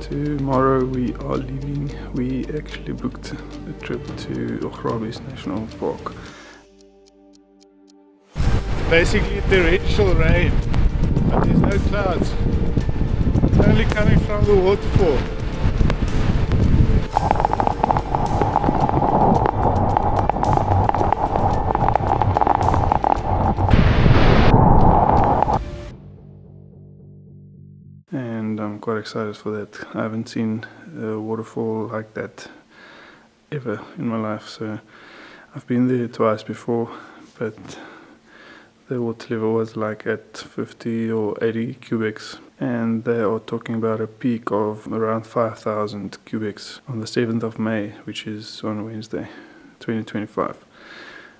Tomorrow we are leaving. We actually booked a trip to Augrabies National Park. Basically torrential rain, but there's no clouds. It's only coming from the waterfall. And I'm quite excited for that. I haven't seen a waterfall like that ever in my life, so I've been there twice before, but the water level was like at 50 or 80 cubics, and they are talking about a peak of around 5,000 cubics on the 7th of May, which is on Wednesday, 2025.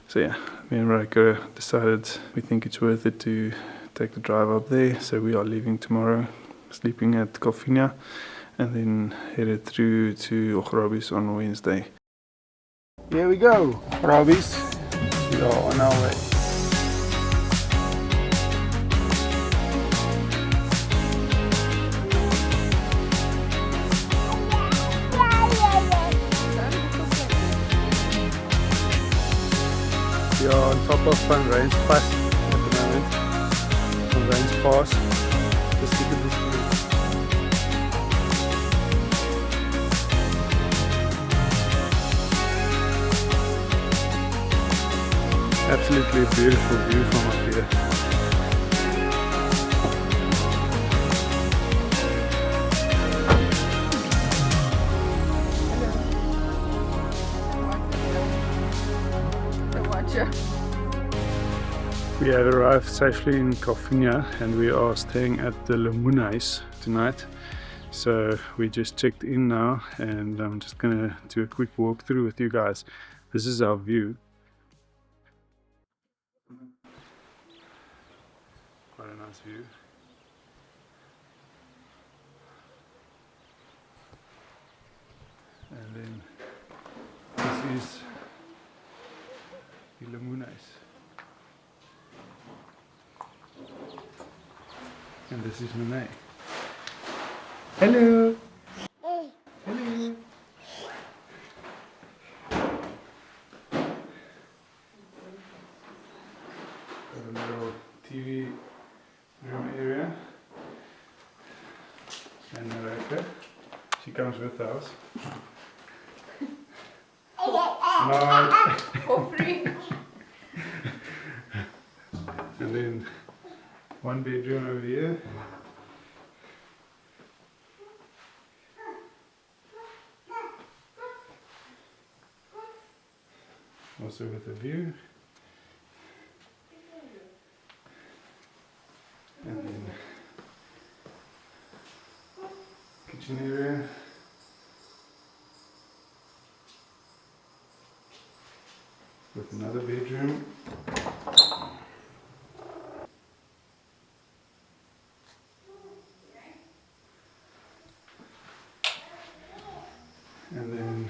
So yeah, me and Riker decided we think it's worth it to take the drive up there, so we are leaving tomorrow, sleeping at Calvinia, and then headed through to Augrabies on Wednesday. Here we go, Augrabies. We are on our way. We are on top of Van Rains Pass at the moment. Van Rains Pass. Just look at this view. Absolutely beautiful view from up here. We have arrived safely in Calvinia and we are staying at the Lamuna's tonight. So we just checked in now and I'm just gonna do a quick walkthrough with you guys. This is our view. Quite a nice view. And then this is the Lamuna's. And this is Monet. Hello! Hello! Got a little TV room area. And Marika, she comes with us. For free. And then one bedroom over here. Also with a view. And then kitchen area. With another bedroom. And then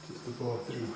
just the bathroom.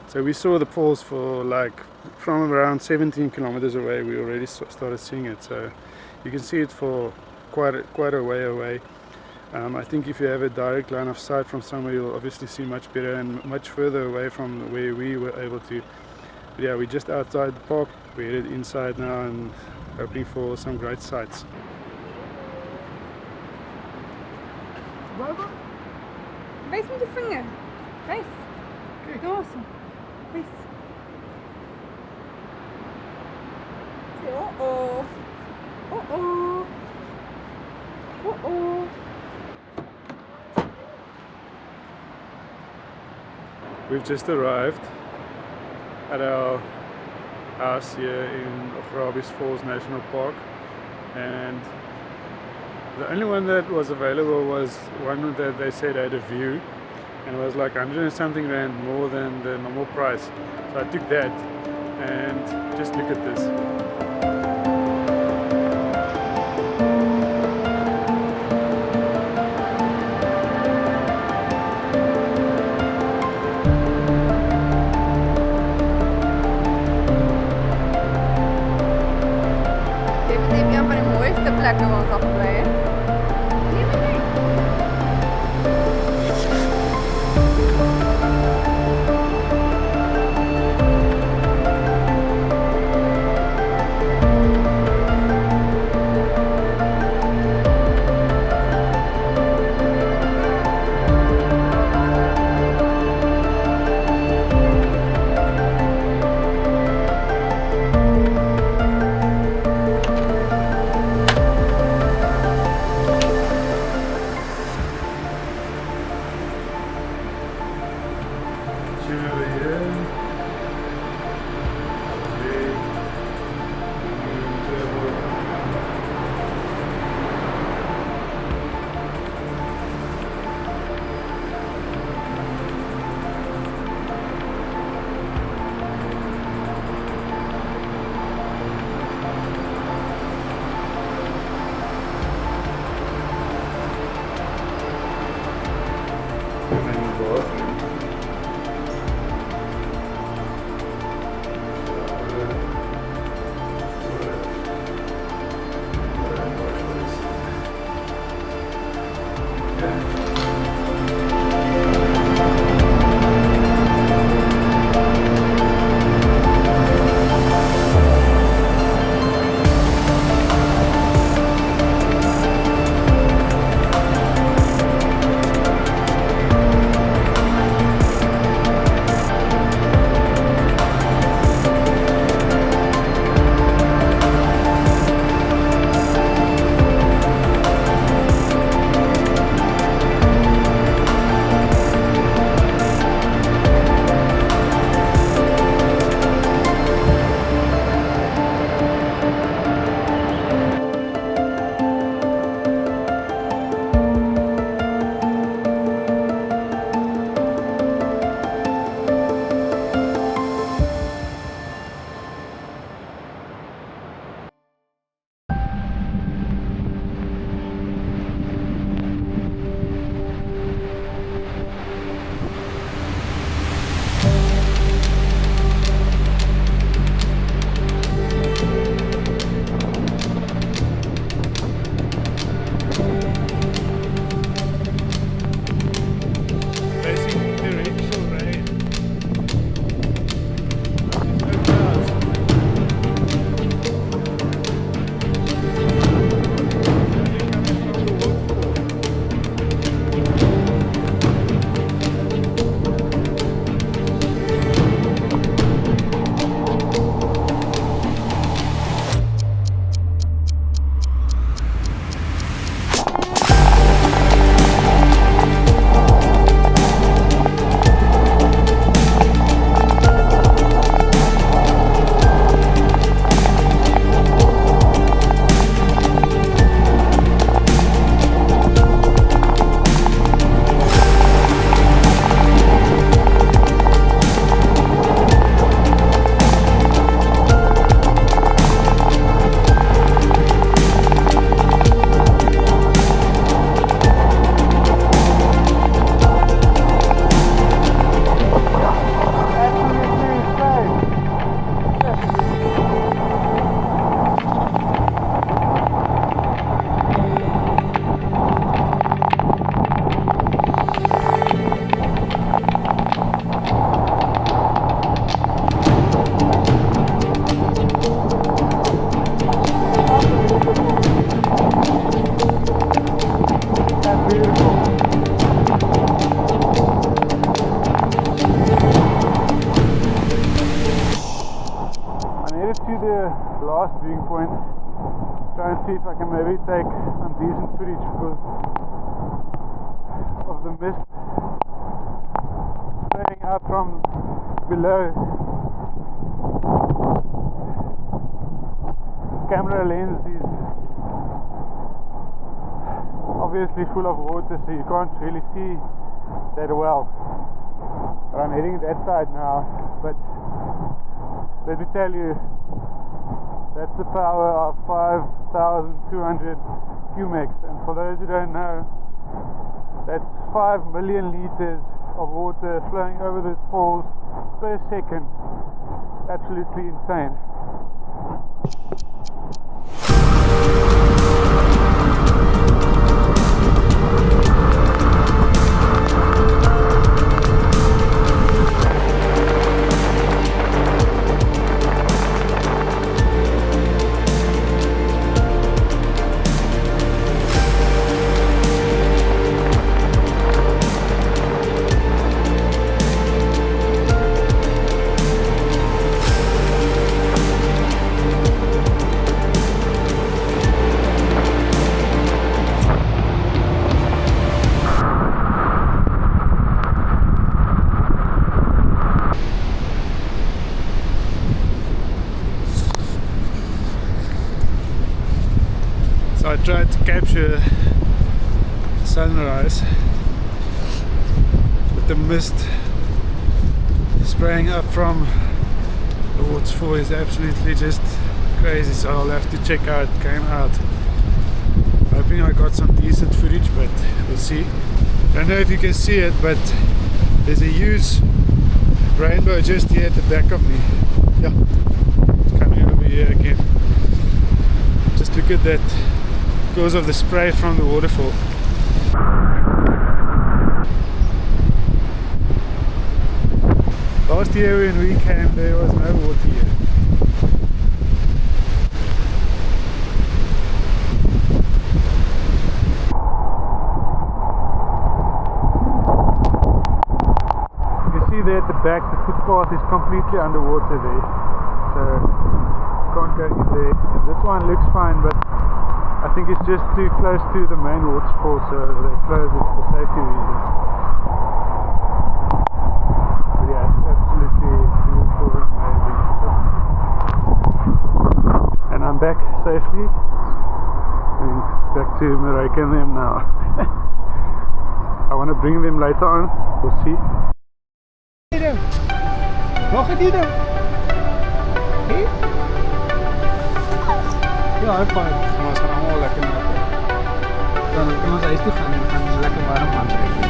So we saw the falls for like from around 17 kilometers away. We already started seeing it, so you can see it for quite a way away. I think if you have a direct line of sight from somewhere, you'll obviously see much better, and much further away from where we were able to. But yeah, we're just outside the park. We're headed inside now and hoping for some great sights. Wees met je vinger. Wees. Kijk. Daar zo. Wees. Oh-oh. Oh-oh. Oh-oh. We've just arrived at our house here in Augrabies Falls National Park, and the only one that was available was one that they said had a view, and it was like 100 and something rand more than the normal price. So I took that, and just look at this. Definitief een van de mooiste plekken waar ons al gebly het. Nee, maar nee. last viewing point. Try and see if I can maybe take some decent footage because of the mist spraying out from below. Camera lens is obviously full of water, so you can't really see that well. But I'm heading that side now. But let me tell you, that's the power of 5,200 Cumec, and for those who don't know, that's 5 million liters of water flowing over those falls per second. Absolutely insane. I tried to capture sunrise, but the mist spraying up from the waterfall is absolutely just crazy, so I'll have to check how it came out. Hoping I got some decent footage, but we'll see. Don't know if you can see it, but there's a huge rainbow just here at the back of me. Yeah, it's coming over here again. Just look at that. Because of the spray from the waterfall. Last year when we came, there was no water here. You can see there at the back, the footpath is completely underwater there, so you can't go in there. And this one looks fine, but I think it's just too close to the main waterfall, so they close it for safety reasons. But yeah, it's absolutely beautiful and amazing. And I'm back safely. And back to Marika and them now. I want to bring them later on. We'll see. Wat gaat die doen? Hier? Ja, hij vaart. Maar we gaan allemaal lekker naar dan kunnen we ons huis toe gaan en gaan we lekker warm aantrekken.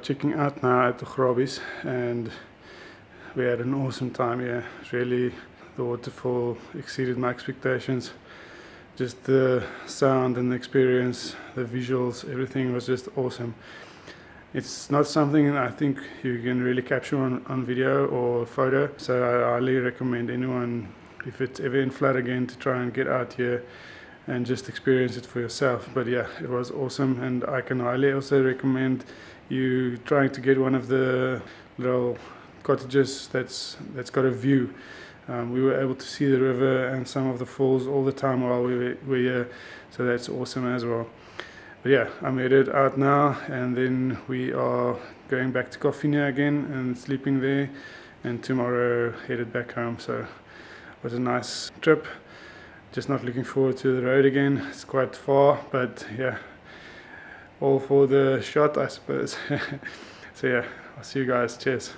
checking out now at the Augrabies, and we had an awesome time here. Really, the waterfall exceeded my expectations. Just the sound and the experience, the visuals, everything was just awesome. It's not something I think you can really capture on video or photo, so I highly recommend anyone, if it's ever in flood again, to try and get out here and just experience it for yourself. But yeah, it was awesome, and I can highly also recommend you trying to get one of the little cottages that's got a view. We were able to see the river and some of the falls all the time while we were here, so that's awesome as well. But yeah, I'm headed out now, and then we are going back to Koffina again and sleeping there, and tomorrow headed back home. So it was a nice trip. Just not looking forward to the road again. It's quite far, but yeah, all for the shot, I suppose. So yeah, I'll see you guys. Cheers.